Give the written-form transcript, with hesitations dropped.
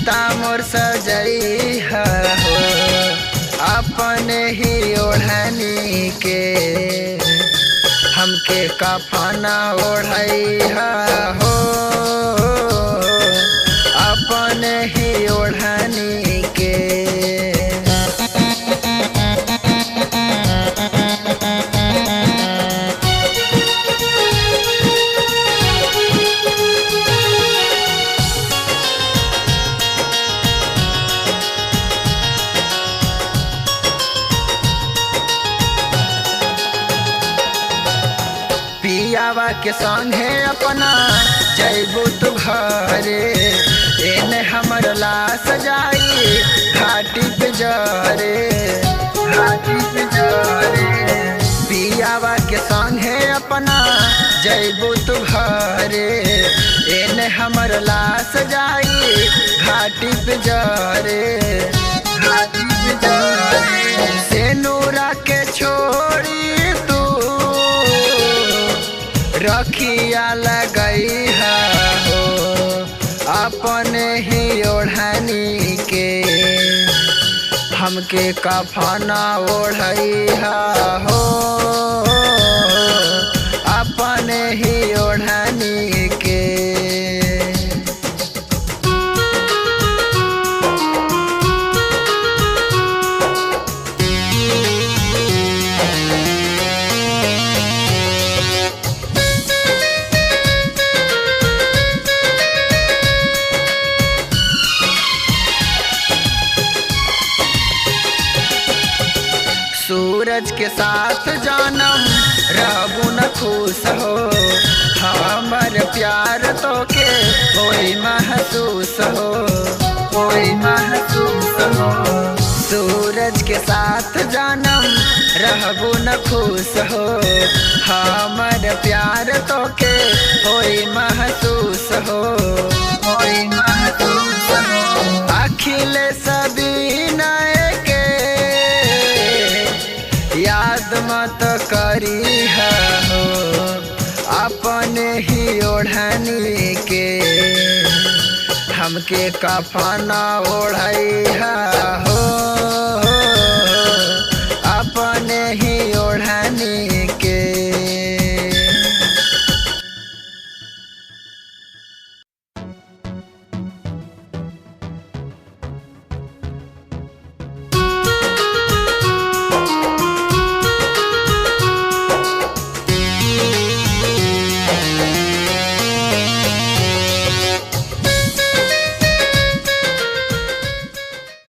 चिता मोर सजई हो अपने ही ओढ़नी के, हमके कफना ओढ़ई हो अपने ही ओढ़नी के। पियावा के संगे अपना जैबू तू घरे, एने हमर लाश जाई घाटी पे जरे, घाटी पे जरे। पियावा के संगे अपना जैबू तू घरे, एने हमर लाश जाई घाटी पे जरे, घाटी पे जरे। सेनुरा के छोड़ी रखिया लगई हो अपने ही ओढ़नी के, हमके कफना ओढ़ई हो अपने ही ओढ़नी के। सूरज के साथ जानम रहबू न खुश हो, हमर प्यार तो के कोई महसूस हो, कोई महसूस हो। सूरज के साथ जानम रहबू न खुश हो, हमर प्यार तो के कोई महसूस हो, कोई महसूस हो। अखिल सबीना याद मत करी हो अपने ही ओढ़नी के, हमके कफना ओढ़ई हो